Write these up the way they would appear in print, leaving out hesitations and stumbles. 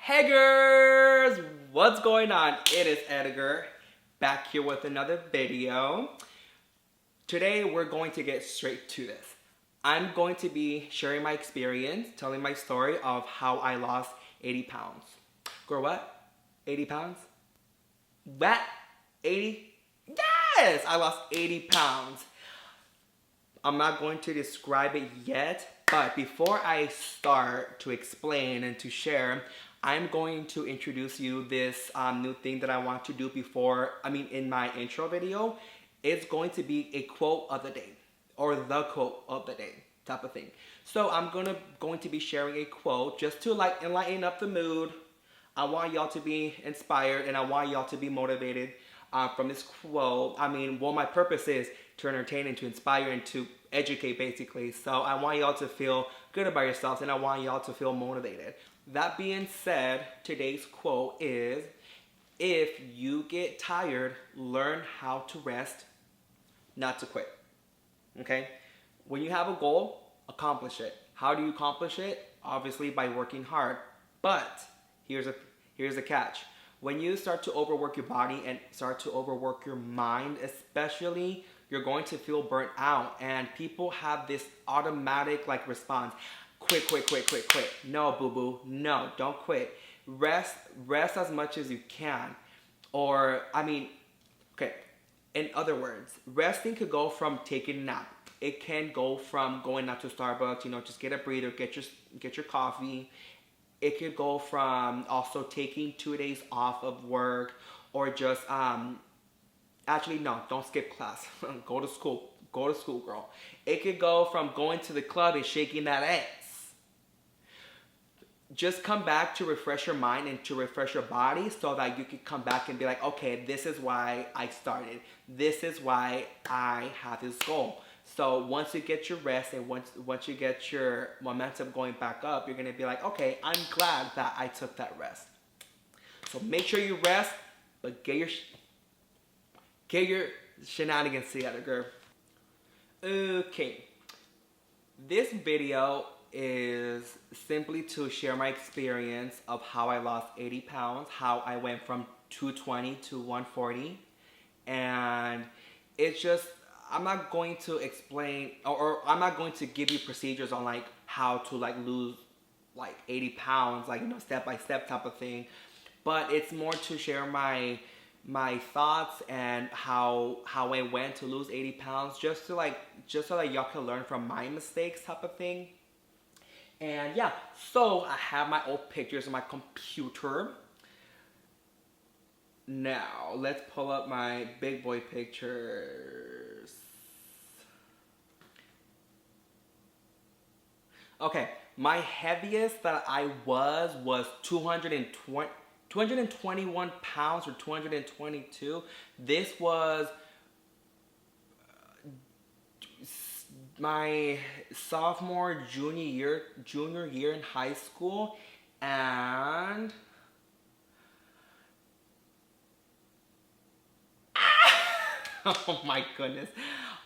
Hey girls, what's going on? It is Edgar, back here with another video. Today we're going to get straight to this. I'm going to be sharing my experience, telling my story of how I lost 80 pounds. Girl, what? 80 pounds? What? 80? Yes! I lost 80 pounds. I'm not going to describe it yet, but before I start to explain and to share, I'm going to introduce you this new thing that I want to do in my intro video. It's going to be a quote of the day, or the quote of the day type of thing. So I'm going to be sharing a quote just to like enlighten up the mood. I want y'all to be inspired and I want y'all to be motivated from this quote. My purpose is to entertain and to inspire and to educate, basically. So I want y'all to feel good about yourselves and I want y'all to feel motivated. That being said, today's quote is, if you get tired, learn how to rest, not to quit. Okay? When you have a goal, accomplish it. How do you accomplish it? Obviously by working hard. But here's a catch. When you start to overwork your body and start to overwork your mind especially, you're going to feel burnt out. And people have this automatic response. Quit. No, boo-boo. No, don't quit. Rest as much as you can. In other words, resting could go from taking a nap. It can go from going out to Starbucks, just get a breather, get your coffee. It could go from also taking 2 days off of work, or just, actually no, don't skip class. Go to school, girl. It could go from going to the club and shaking that ass. Just come back to refresh your mind and to refresh your body so that you can come back and be like, okay, this is why I started. This is why I have this goal. So once you get your rest and once you get your momentum going back up, you're going to be like, okay, I'm glad that I took that rest. So make sure you rest, but get your shenanigans together, girl. Okay. This video is simply to share my experience of how I lost 80 pounds, how I went from 220 to 140. And it's just, I'm not going to explain, or I'm not going to give you procedures on how to lose 80 pounds, step by step type of thing. But it's more to share my thoughts and how I went to lose 80 pounds, just so that y'all can learn from my mistakes type of thing. And yeah, so I have my old pictures on my computer. Now, let's pull up my big boy pictures. Okay, my heaviest that I was 221 pounds or 222. This was my junior year in high school, and oh my goodness,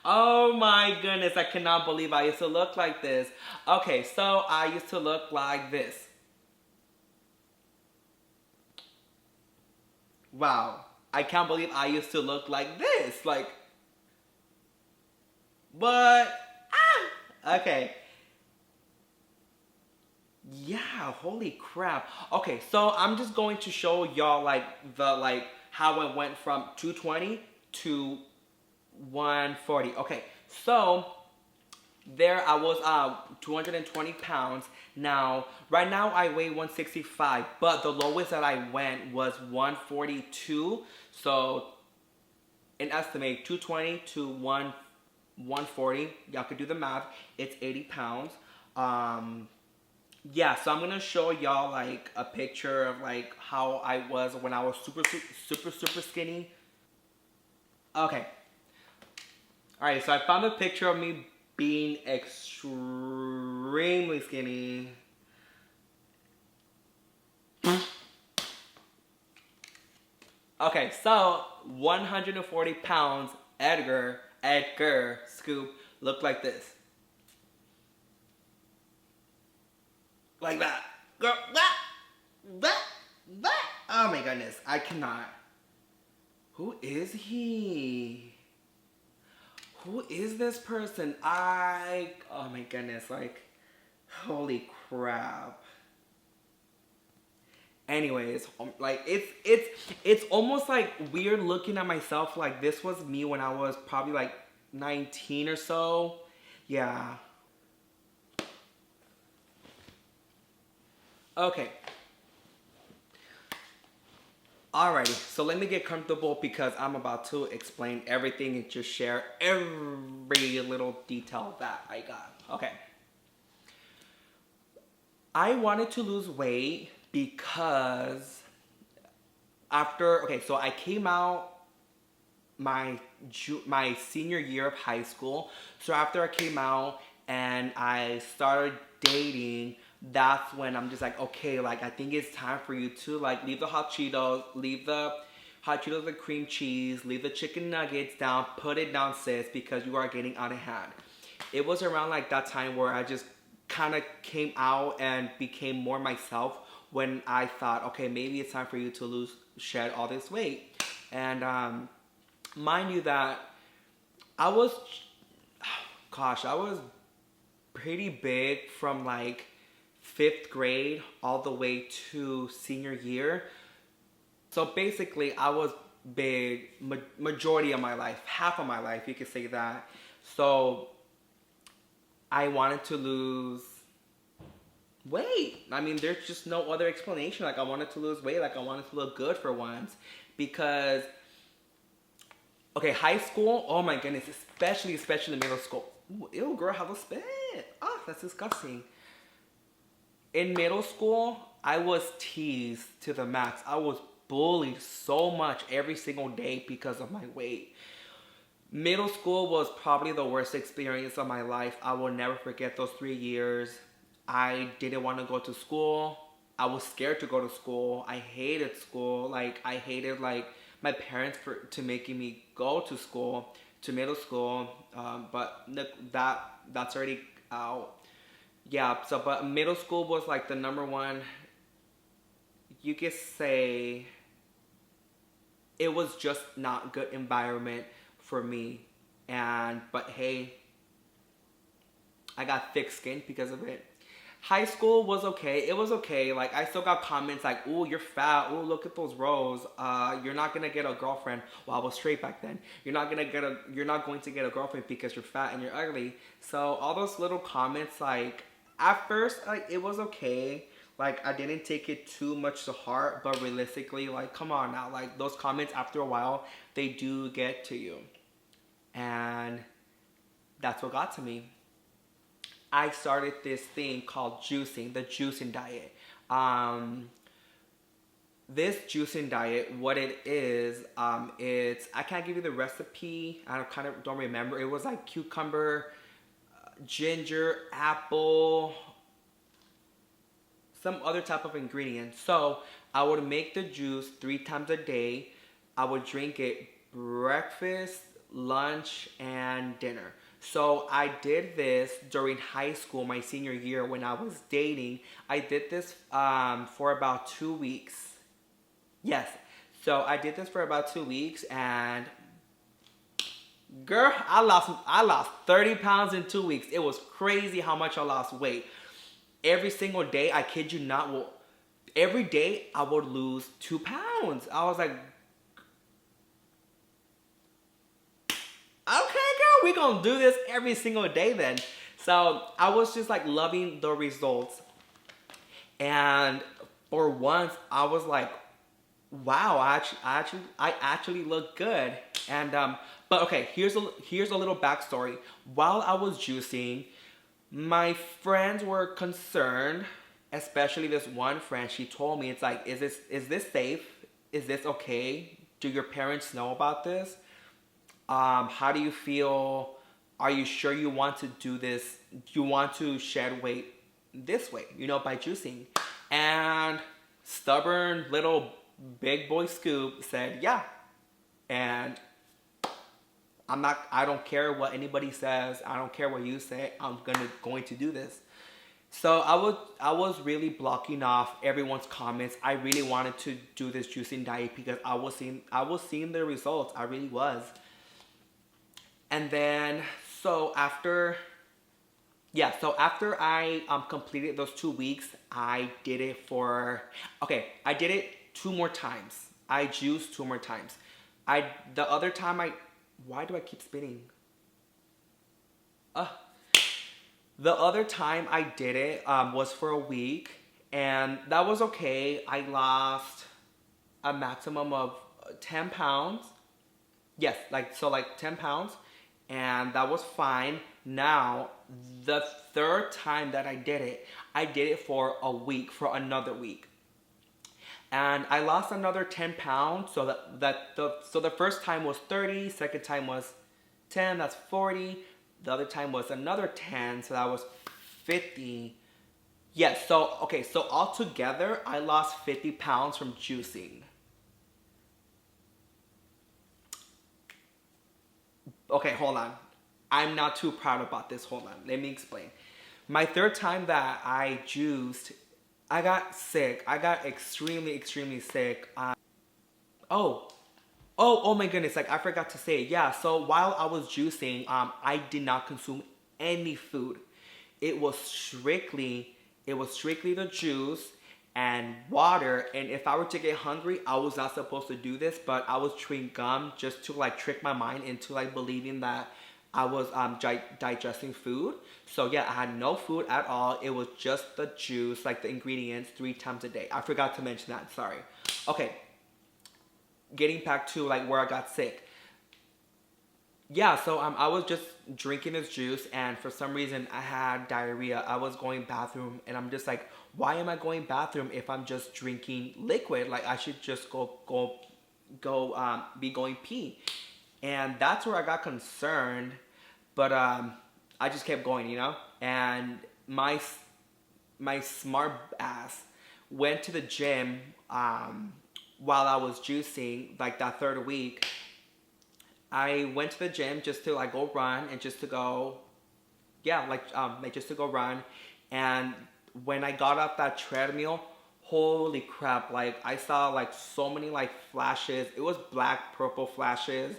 I cannot believe I used to look like this. Okay, so I used to look like this. Wow, I can't believe I used to look like this. Okay. Yeah, holy crap. Okay, so I'm just going to show y'all how it went from 220 to 140. Okay, so there I was 220 pounds. Now, right now I weigh 165, but the lowest that I went was 142. So, in estimate, 220 to 140, y'all could do the math, it's 80 pounds. Yeah, so I'm gonna show y'all a picture of how I was when I was super skinny. Okay. Alright, so I found a picture of me being extremely skinny. Okay, so 140 pounds, Edgar Scoop looked like this. Like that. Girl, that. goodness, I cannot. Who is he? Who is this person? Oh my goodness, like, holy crap. Anyways, like it's almost like weird looking at myself like this was me when I was probably like 19 or so. Yeah. Okay. Alrighty, so let me get comfortable because I'm about to explain everything and just share every little detail that I got. Okay. I wanted to lose weight because so I came out my senior year of high school. So after I came out and I started dating, that's when I'm just like, okay, like I think it's time for you to like leave the hot Cheetos, the cream cheese, leave the chicken nuggets down, put it down, sis, because you are getting out of hand. It was around like that time where I just kind of came out and became more myself when I thought, okay, maybe it's time for you to shed all this weight. And mind you that I was pretty big from like 5th grade all the way to senior year. So basically I was big majority of my life, half of my life, you could say that. So I wanted to lose weight. I mean, there's just no other explanation. Like I wanted to lose weight, like I wanted to look good for once. Because okay, high school, oh my goodness, especially middle school. Ooh, ew, girl, have a spit. Oh, that's disgusting. In middle school, I was teased to the max. I was bullied so much every single day because of my weight. Middle school was probably the worst experience of my life. I will never forget those 3 years. I didn't want to go to school. I was scared to go to school. I hated school. Like, I hated, like, my parents to making me go to school, to middle school. But that's already out. Yeah, so, but middle school was, like, the number one, you could say, it was just not good environment for me. But hey, I got thick skin because of it. High school was okay. It was okay. Like, I still got comments like, "Ooh, you're fat. Ooh, look at those rolls. You're not gonna get a girlfriend." Well, I was straight back then. You're not going to get a girlfriend because you're fat and you're ugly. So all those little comments, like, at first, like, it was okay. Like, I didn't take it too much to heart, but realistically, like, come on now. Like, those comments, after a while, they do get to you. And that's what got to me. I started this thing called juicing, the juicing diet. This juicing diet, what it is, I can't give you the recipe. I kind of don't remember. It was like cucumber, ginger, apple, some other type of ingredient. So I would make the juice 3 times a day. I would drink it breakfast, lunch, and dinner. So I did this during high school, my senior year, when I was dating. I did this for about 2 weeks. Yes. So I did this for about 2 weeks, and girl, I lost 30 pounds in 2 weeks. It was crazy how much I lost weight. Every single day, I kid you not, every day I would lose 2 pounds. I was like, okay, girl, we're gonna do this every single day then. So I was just like loving the results. And for once, I was like, wow, I actually look good. And but okay, here's a little backstory. While I was juicing, my friends were concerned, especially this one friend. She told me, it's like, is this safe? Is this okay? Do your parents know about this? How do you feel? Are you sure you want to do this? You want to shed weight this way, by juicing? And stubborn little big boy Scoop said, yeah. And I don't care what anybody says. I don't care what you say. I'm going to do this. So I was really blocking off everyone's comments. I really wanted to do this juicing diet because I was seeing the results. I really was. And then so after so after I completed those 2 weeks, I did it for I did it two more times. I juiced two more times. I the other time I why do I keep spinning? Uh the other time I did it was for a week, and that was okay. I lost a maximum of 10 pounds. Yes, like 10 pounds, and that was fine. Now, the third time that I did it for a week, for another week. And I lost another 10 pounds, so the first time was 30, second time was 10, that's 40. The other time was another 10, so that was 50. Yes, so altogether I lost 50 pounds from juicing. Okay, hold on. I'm not too proud about this. Hold on. Let me explain. My third time that I juiced, I got sick. I got extremely, extremely sick. Oh, oh my goodness. Like, I forgot to say. Yeah, so while I was juicing, I did not consume any food. It was strictly, it was strictly the juice and water. And if I were to get hungry, I was not supposed to do this, but I was chewing gum just to like trick my mind into like believing that I was digesting food. So yeah, I had no food at all. It was just the juice, like the ingredients, 3 times a day. I forgot to mention that. Sorry. Okay, getting back to like where I got sick. Yeah, so I was just drinking this juice, and for some reason I had diarrhea. I was going bathroom, and I'm just like, why am I going bathroom if I'm just drinking liquid? Like I should just be going pee. And that's where I got concerned, but I just kept going, you know. And my smart ass went to the gym while I was juicing, like that third week. I went to the gym just to like go run and just to go, yeah, like just to go run. And when I got off that treadmill, holy crap! Like I saw like so many like flashes. It was black, purple flashes,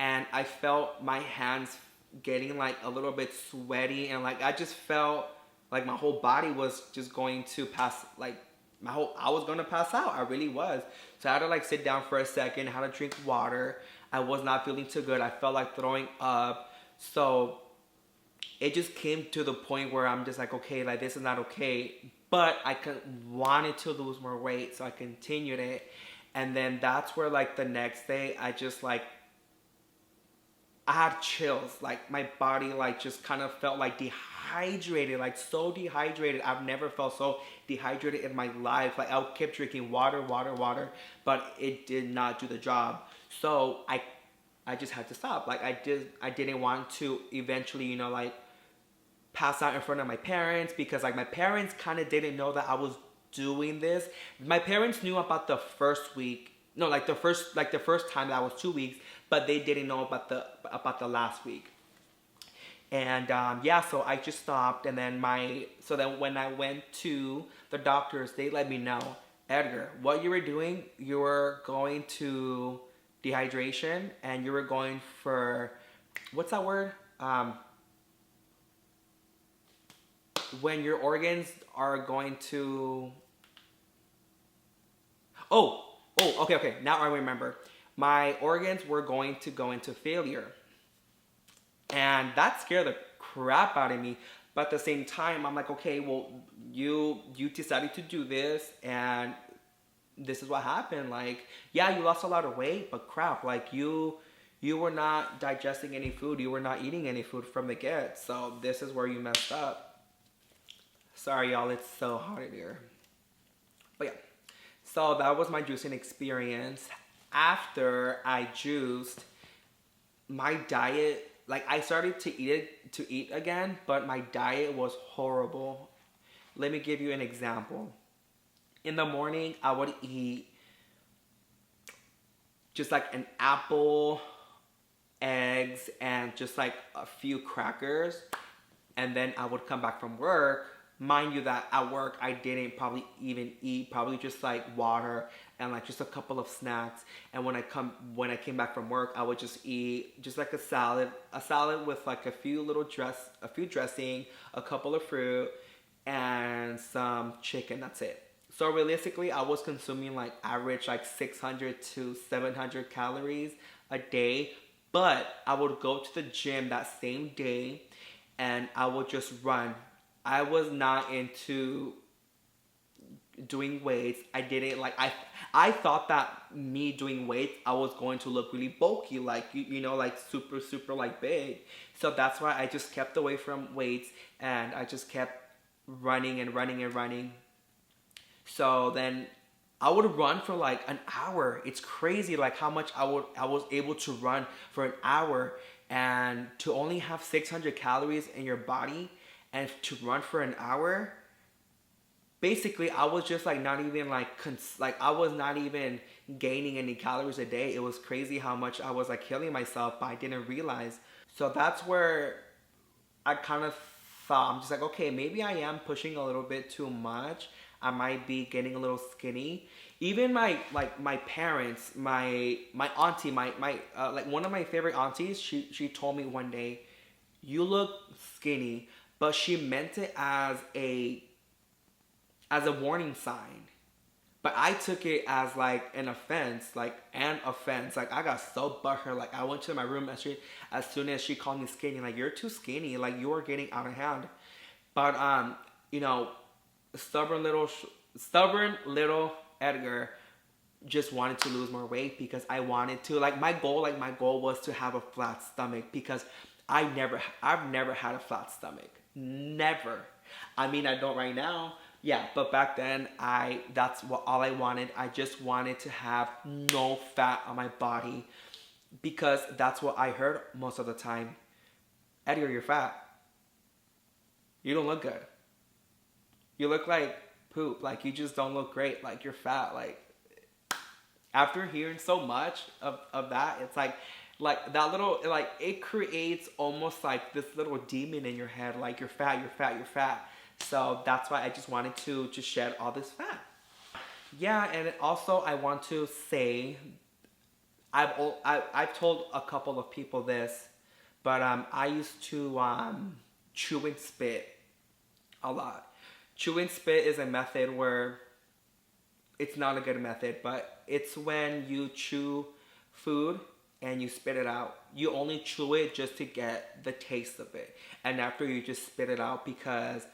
and I felt my hands getting like a little bit sweaty, and like I just felt like my whole body was just going to pass. Like I was gonna pass out. I really was. So I had to like sit down for a second. I had to drink water. I was not feeling too good. I felt like throwing up. So it just came to the point where I'm just like, okay, like this is not okay. But wanted to lose more weight, so I continued it. And then that's where like the next day, I had chills. Like my body like just kind of felt like dehydrated, like so dehydrated. I've never felt so dehydrated in my life. Like I kept drinking water, but it did not do the job. So I just had to stop. Like I didn't want to eventually, you know, like pass out in front of my parents, because like my parents kind of didn't know that I was doing this. My parents knew about the first week. No, like the first time that I was 2 weeks, but they didn't know about the last week. And yeah, so I just stopped, and then then when I went to the doctors, they let me know, Edgar, what you were doing, you were going to dehydration, and you were going for, what's that word? When your organs are going to, okay, now I remember. My organs were going to go into failure. And that scared the crap out of me. But at the same time, I'm like, okay, well, you decided to do this, and this is what happened. Like, yeah, you lost a lot of weight, but crap, like you were not digesting any food. You were not eating any food from the get. So this is where you messed up. Sorry, y'all, it's so hot in here. But yeah, so that was my juicing experience. After I juiced, my diet, like I started to eat again, but my diet was horrible. Let me give you an example. In the morning, I would eat just like an apple, eggs, and just like a few crackers. And then I would come back from work, Mind you that at work I didn't probably even eat, probably just like water and like just a couple of snacks. And when I came back from work, I would just eat just like a salad with like a few dressing, a couple of fruit, and some chicken. That's it. So realistically, I was consuming like average like 600 to 700 calories a day, but I would go to the gym that same day and I would just run. I was not into doing weights. I didn't like I thought that me doing weights, I was going to look really bulky, like you know, like super like big. So that's why I just kept away from weights and I just kept running and running and running. So then I would run for like an hour. It's crazy like how much I was able to run for an hour, and to only have 600 calories in your body and to run for an hour. Basically, I was just like not even like like I was not even gaining any calories a day. It was crazy how much I was like killing myself, but I didn't realize. So that's where I kind of thought, I'm just like, okay, maybe I am pushing a little bit too much. I might be getting a little skinny. Even my parents, my auntie, my like one of my favorite aunties, she told me one day, you look skinny, but she meant it as a warning sign. But I took it as like an offense, like an offense. Like I got so butthurt. Like I went to my room as soon as she called me skinny. Like you're too skinny. Like you are getting out of hand. But you know, stubborn little Edgar just wanted to lose more weight because I wanted to. Like my goal was to have a flat stomach because I've never had a flat stomach. Never. I mean, I don't right now. Yeah, but back then that's what all I wanted. I just wanted to have no fat on my body because that's what I heard most of the time. Edgar, you're fat. You don't look good. You look like poop. Like you just don't look great. Like you're fat. Like after hearing so much of that, it's like that little, like it creates almost like this little demon in your head. Like you're fat, you're fat, you're fat. So that's why I just wanted to just shed all this fat. Yeah, and also I want to say, I've told a couple of people this, but I used to chew and spit a lot. Chew and spit is a method where it's not a good method, but it's when you chew food and you spit it out. You only chew it just to get the taste of it, and after you just spit it out because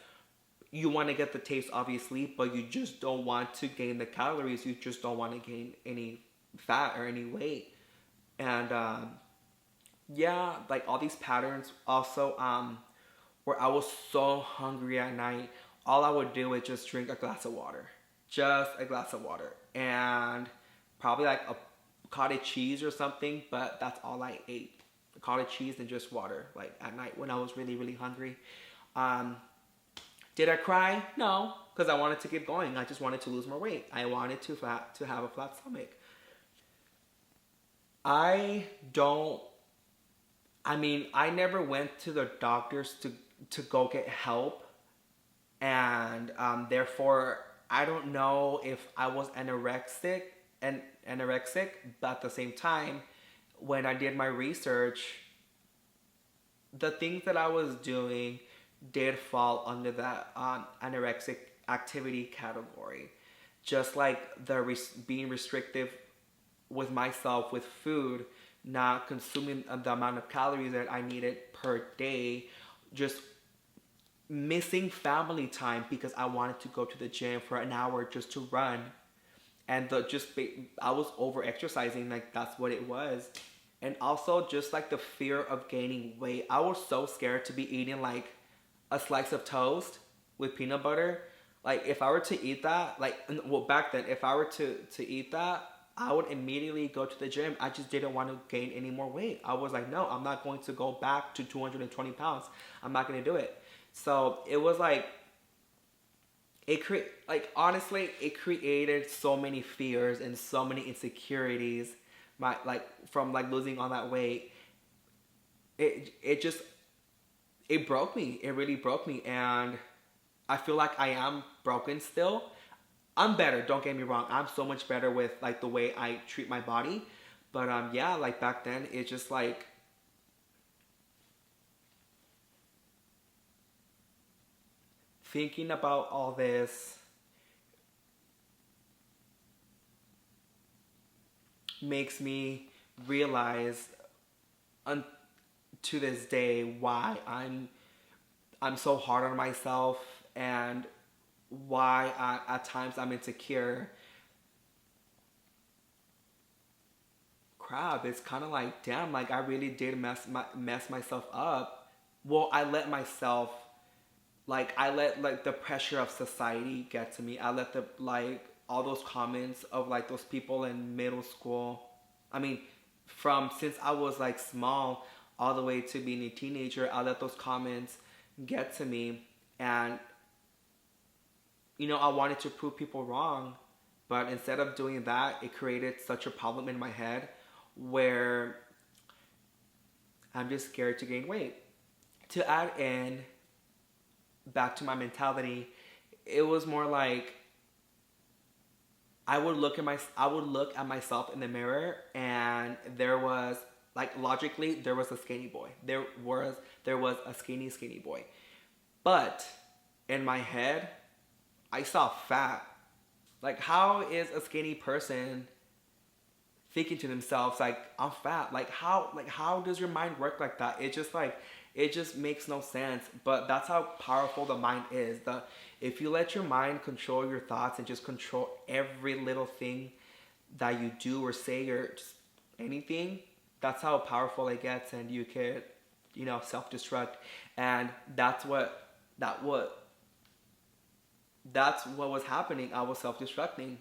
you want to get the taste, obviously, but you just don't want to gain the calories. You just don't want to gain any fat or any weight. And yeah, like all these patterns. Also, where I was so hungry at night, all I would do is just drink a glass of water. Just a glass of water. And probably like a cottage cheese or something, but that's all I ate. Cottage cheese and just water, like at night when I was really hungry. Did I cry? No, because I wanted to keep going. I just wanted to lose more weight. I wanted to have a flat stomach. I don't. I mean, I never went to the doctors to go get help, and therefore I don't know if I was anorexic. But at the same time, when I did my research, the things that I was doing did fall under that anorexic activity category. Just like the being restrictive with myself with food, not consuming the amount of calories that I needed per day, just missing family time because I wanted to go to the gym for an hour just to run. And I was over exercising, like that's what it was. And also just like the fear of gaining weight. I was so scared to be eating like a slice of toast with peanut butter. Like if I were to eat that, like, well, back then, if I were to eat that, I would immediately go to the gym. I just didn't want to gain any more weight. I was like, no, I'm not going to go back to 220 pounds. I'm not going to do it. So it was like, honestly, it created so many fears and so many insecurities. From losing all that weight. It broke me. It really broke me. And I feel like I am broken still. I'm better, don't get me wrong. I'm so much better with like the way I treat my body. But yeah, like back then it's just like thinking about all this makes me realize un- to this day why I'm so hard on myself, and why at times I'm insecure. Crap, it's kind of like, damn, like I really did mess myself up. Well, I let like the pressure of society get to me. I let the like all those comments of like those people in middle school. I mean, from since I was like small all the way to being a teenager, I let those comments get to me, and I wanted to prove people wrong, but instead of doing that, it created such a problem in my head where I'm just scared to gain weight. To add in back to my mentality, it was more like I would look at myself in the mirror, and there was like logically there was a skinny boy. There was a skinny boy. But in my head, I saw fat. Like, how is a skinny person thinking to themselves like, I'm fat? Like how does your mind work like that? It just makes no sense. But that's how powerful the mind is. The If you let your mind control your thoughts and just control every little thing that you do or say or just anything, that's how powerful it gets, and you could, self-destruct. And that's what was happening. I was self-destructing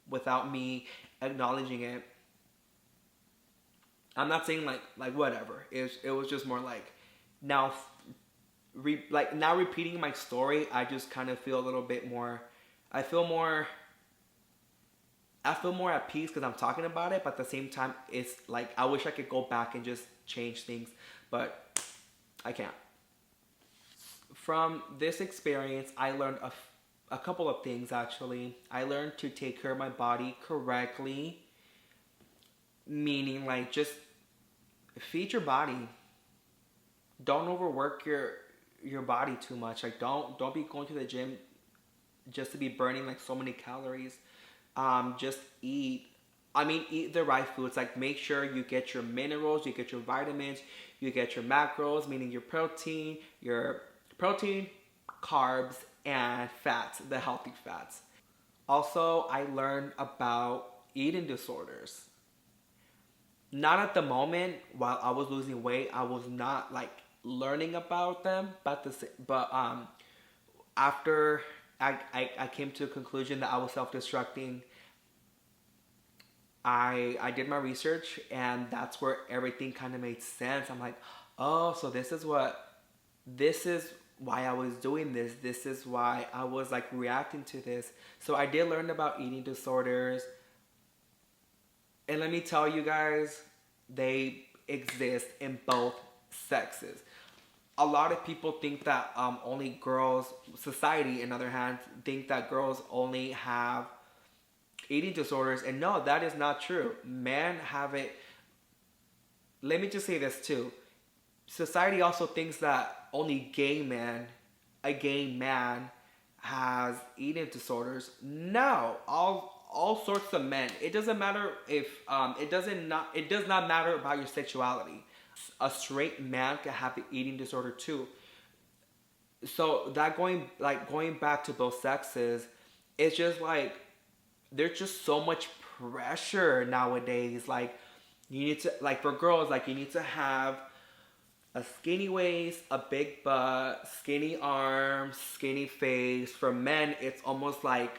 without me acknowledging it. I'm not saying like whatever. It was just more like now, now repeating my story. I just kind of feel a little bit more. I feel more. I feel more at peace because I'm talking about it. But at the same time, it's like I wish I could go back and just change things, but I can't. From this experience, I learned a couple of things actually. I learned to take care of my body correctly, meaning like just feed your body. Don't overwork your body too much. Like don't be going to the gym just to be burning like so many calories. Just eat. I mean, eat the right foods. Like, make sure you get your minerals, you get your vitamins, you get your macros, meaning your protein, carbs, and fats, the healthy fats. Also, I learned about eating disorders. Not at the moment while I was losing weight, I was not like learning about them, but after I came to a conclusion that I was self-destructing, I did my research, and that's where everything kind of made sense. I'm like, oh, so this is why I was doing this. This is why I was like reacting to this. So I did learn about eating disorders. And let me tell you guys, they exist in both sexes. A lot of people think that only girls, society, in other hands, think that girls only have eating disorders, and no, that is not true. Men have it. Let me just say this too. Society also thinks that only a gay man, has eating disorders. No, all sorts of men. It doesn't matter if it does not matter about your sexuality. A straight man can have the eating disorder too. So that going back to both sexes, it's just like there's just so much pressure nowadays. Like, you need to, like, for girls, like, you need to have a skinny waist, a big butt, skinny arms, skinny face. For men, it's almost like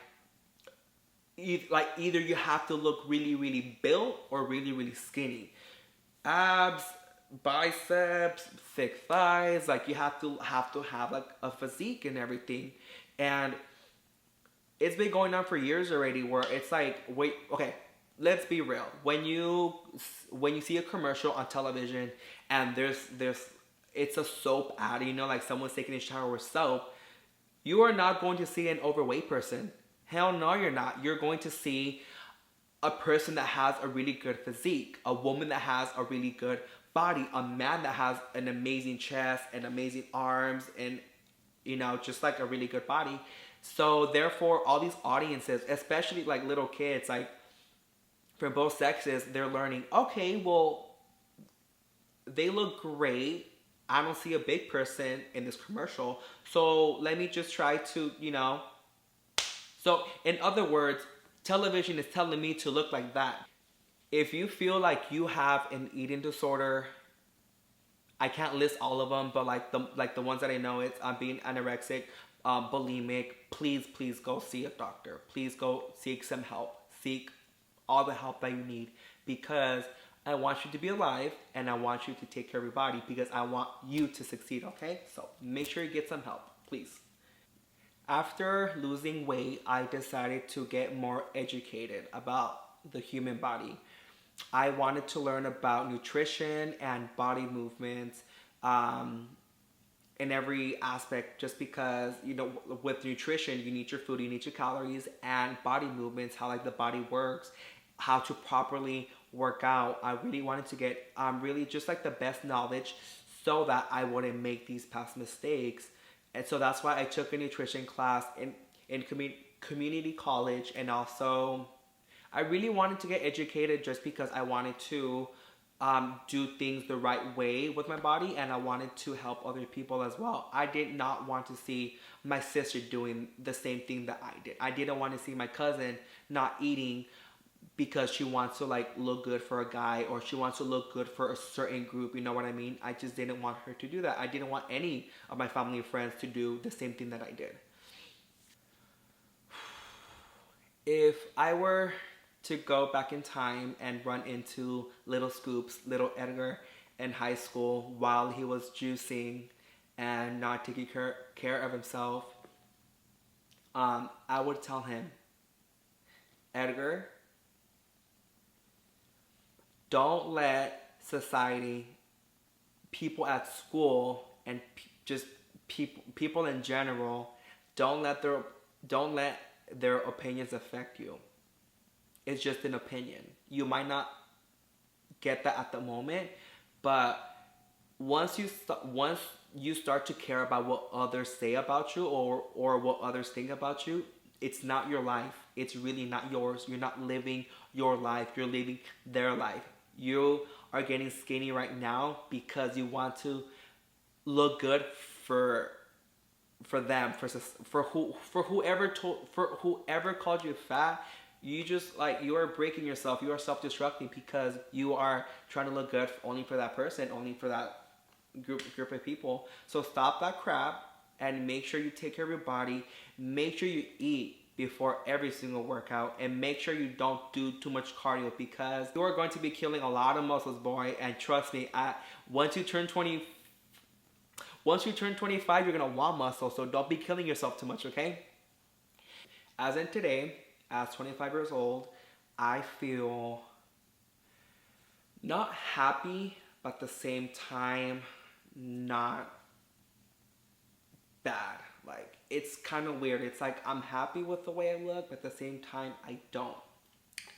either you have to look really really built or really really skinny. Abs, biceps, thick thighs. Like, you have like a physique and everything. And it's been going on for years already, where it's like, wait, okay, let's be real. When you see a commercial on television, and there's it's a soap ad, like someone's taking a shower with soap, You are not going to see an overweight person. Hell no, you're not. You're going to see a person that has a really good physique, a woman that has a really good body, a man that has an amazing chest and amazing arms and, just like a really good body. So therefore, all these audiences, especially like little kids, like from both sexes, they're learning, okay, well, they look great. I don't see a big person in this commercial. So let me just try to, So in other words, television is telling me to look like that. If you feel like you have an eating disorder, I can't list all of them, but like the ones that I know, it's being anorexic, bulimic. Please go see a doctor. Please go seek some help. Seek all the help that you need, because I want you to be alive and I want you to take care of your body, because I want you to succeed. Okay, so make sure you get some help, please. After losing weight, I decided to get more educated about the human body. I wanted to learn about nutrition and body movements, in every aspect, just because, with nutrition, you need your food, you need your calories, and body movements, how like the body works, how to properly work out. I really wanted to get really just like the best knowledge, so that I wouldn't make these past mistakes. And so that's why I took a nutrition class in community college. And also I really wanted to get educated, just because I wanted to do things the right way with my body, and I wanted to help other people as well. I did not want to see my sister doing the same thing that I did. I didn't want to see my cousin not eating because she wants to like look good for a guy, or she wants to look good for a certain group. You know what I mean? I just didn't want her to do that. I didn't want any of my family and friends to do the same thing that I did. If I were to go back in time and run into little Scoops, little Edgar in high school while he was juicing and not taking care of himself, I would tell him, Edgar, don't let society, people at school, and just people in general, don't let their opinions affect you. It's just an opinion. You might not get that at the moment, but once you start to care about what others say about you, or what others think about you, it's not your life. It's really not yours. You're not living your life. You're living their life. You are getting skinny right now because you want to look good for them, for whoever called you fat. You just like, you are breaking yourself. You are self-destructing because you are trying to look good only for that person, only for that group of people. So stop that crap and make sure you take care of your body. Make sure you eat before every single workout, and make sure you don't do too much cardio, because you are going to be killing a lot of muscles, boy. And trust me, once you turn 25, you're gonna want muscle. So don't be killing yourself too much, okay? As in today, as 25 years old, I feel not happy, but at the same time, not bad. Like, it's kind of weird. It's like I'm happy with the way I look, but at the same time, I don't.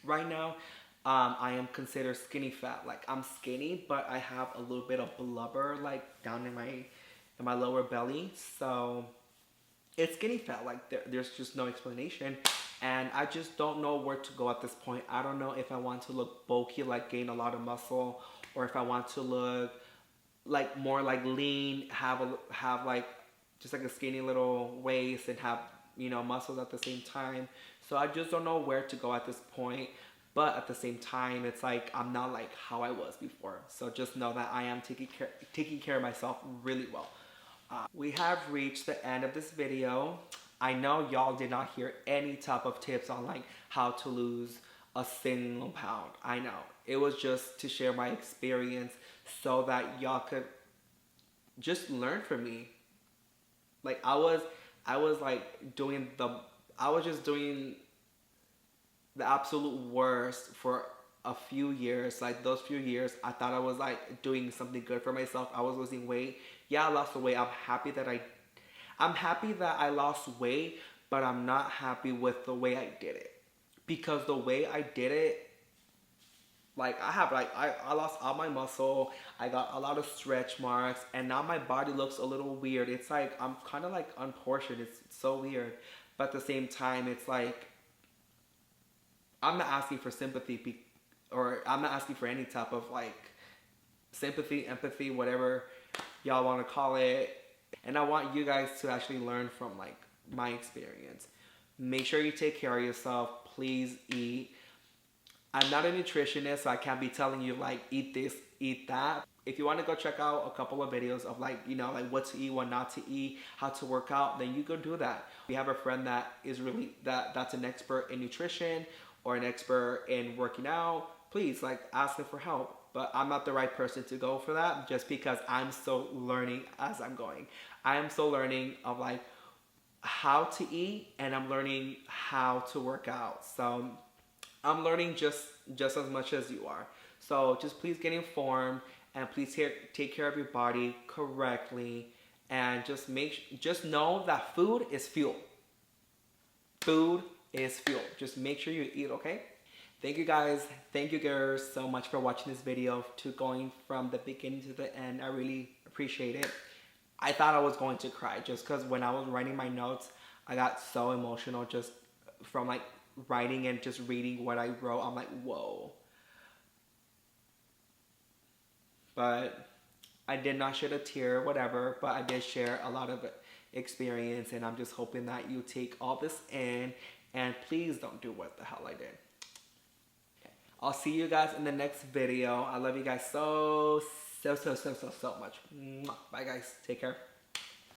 Right now, I am considered skinny fat. Like, I'm skinny, but I have a little bit of blubber, like, down in my lower belly. So it's skinny fat. Like, there's just no explanation. And I just don't know where to go at this point. I don't know if I want to look bulky, like gain a lot of muscle, or if I want to look like more like lean, have like just like a skinny little waist, and have, muscles at the same time. So I just don't know where to go at this point. But at the same time, it's like I'm not like how I was before. So just know that I am taking care of myself really well. We have reached the end of this video. I know y'all did not hear any type of tips on like how to lose a single pound. I know. It was just to share my experience, so that y'all could just learn from me. Like I was like I was just doing the absolute worst for a few years. Like those few years, I thought I was like doing something good for myself. I was losing weight. Yeah, I lost the weight. I'm happy that I'm happy that I lost weight, but I'm not happy with the way I did it. Because the way I did it, like I lost all my muscle, I got a lot of stretch marks, and now my body looks a little weird. It's like I'm kind of like unportioned. It's so weird. But at the same time, it's like I'm not asking for sympathy, or I'm not asking for any type of like sympathy, empathy, whatever y'all want to call it. And I want you guys to actually learn from like my experience. Make sure you take care of yourself. Please eat. I'm not a nutritionist, so I can't be telling you like eat this, eat that. If you want to go check out a couple of videos of like, you know, like what to eat, what not to eat, how to work out, then you go do that. We have a friend that is really that's an expert in nutrition or an expert in working out. Please like ask them for help. But I'm not the right person to go for that just because I'm still learning as I'm going. I am still learning of like how to eat, and I'm learning how to work out. So I'm learning just as much as you are. So just please get informed, and please take care of your body correctly, and just know that food is fuel. Food is fuel. Just make sure you eat, okay? Thank you guys. Thank you girls so much for watching this video to going from the beginning to the end. I really appreciate it. I thought I was going to cry just because when I was writing my notes, I got so emotional just from like writing and just reading what I wrote. I'm like, whoa. But I did not shed a tear, whatever, but I did share a lot of experience, and I'm just hoping that you take all this in and please don't do what the hell I did. Okay. I'll see you guys in the next video. I love you guys so much. Bye guys. Take care.